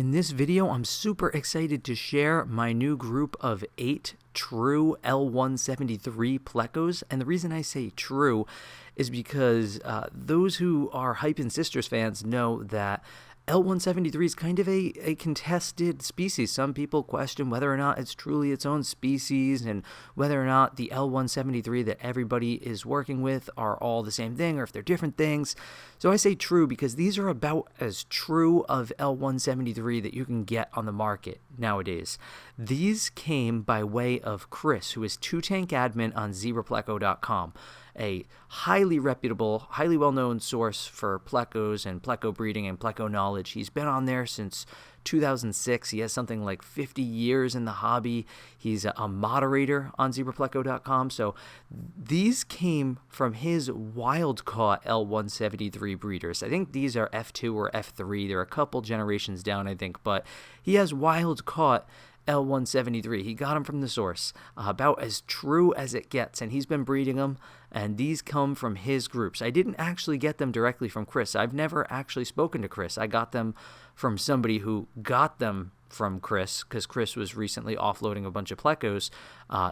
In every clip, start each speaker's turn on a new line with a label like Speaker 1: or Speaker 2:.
Speaker 1: In this video, I'm super excited to share my new group of 8 true L173 Plecos. And the reason I say true is because those who are Hype and Sisters fans know that L173 is kind of a contested species. Some people question whether or not it's truly its own species and whether or not the L173 that everybody is working with are all the same thing or if they're different things. So I say true because these are about as true of L173 that you can get on the market nowadays. These came by way of Chris, who is 2Tank admin on zebrapleco.com. A highly reputable, highly well-known source for Plecos and Pleco breeding and Pleco knowledge. He's been on there since 2006. He has something like 50 years in the hobby. He's a moderator on zebrapleco.com. So these came from his wild-caught L173 breeders. I think these are F2 or F3. They're a couple generations down, I think, but he has wild-caught L173. He got them from the source, about as true as it gets, and he's been breeding them, and these come from his groups. I didn't actually get them directly from Chris. I've never actually spoken to Chris. I got them from somebody who got them from Chris, because Chris was recently offloading a bunch of Plecos,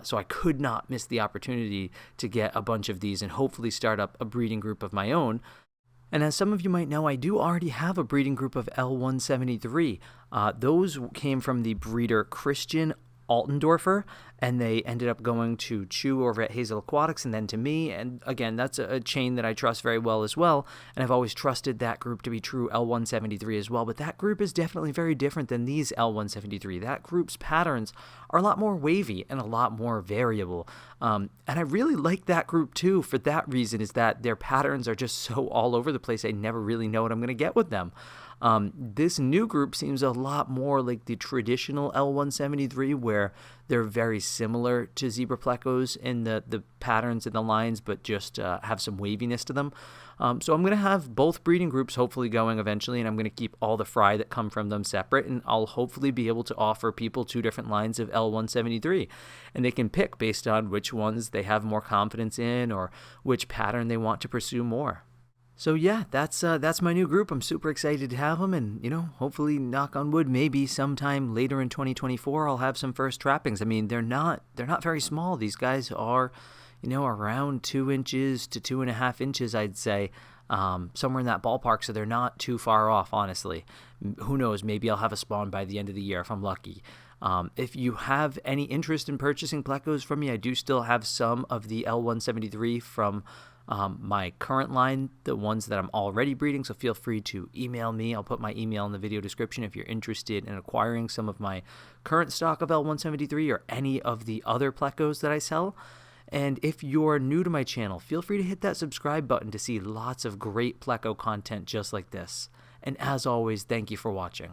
Speaker 1: so I could not miss the opportunity to get a bunch of these and hopefully start up a breeding group of my own. And as some of you might know, I do already have a breeding group of L173. Those came from the breeder Christian Altendorfer, and they ended up going to Chew over at Hazel Aquatics and then to me. And again, that's a chain that I trust very well as well. And I've always trusted that group to be true L173 as well. But that group is definitely very different than these L173. That group's patterns are a lot more wavy and a lot more variable. And I really like that group too for that reason, is that their patterns are just so all over the place. I never really know what I'm going to get with them. This new group seems a lot more like the traditional L173, where they're very similar to zebra plecos in the patterns and the lines, but just have some waviness to them. So I'm going to have both breeding groups hopefully going eventually, and I'm going to keep all the fry that come from them separate, and I'll hopefully be able to offer people 2 different lines of L173, and they can pick based on which ones they have more confidence in or which pattern they want to pursue more. So yeah, that's my new group. I'm super excited to have them, and hopefully, knock on wood, maybe sometime later in 2024 I'll have some first trappings. I mean, they're not very small. These guys are, around 2 inches to 2.5 inches, I'd say, somewhere in that ballpark. So they're not too far off, honestly. Who knows? Maybe I'll have a spawn by the end of the year if I'm lucky. If you have any interest in purchasing Plecos from me, I do still have some of the L173 from my current line, the ones that I'm already breeding, so feel free to email me. I'll put my email in the video description if you're interested in acquiring some of my current stock of L173 or any of the other Plecos that I sell. And if you're new to my channel, feel free to hit that subscribe button to see lots of great Pleco content just like this. And as always, thank you for watching.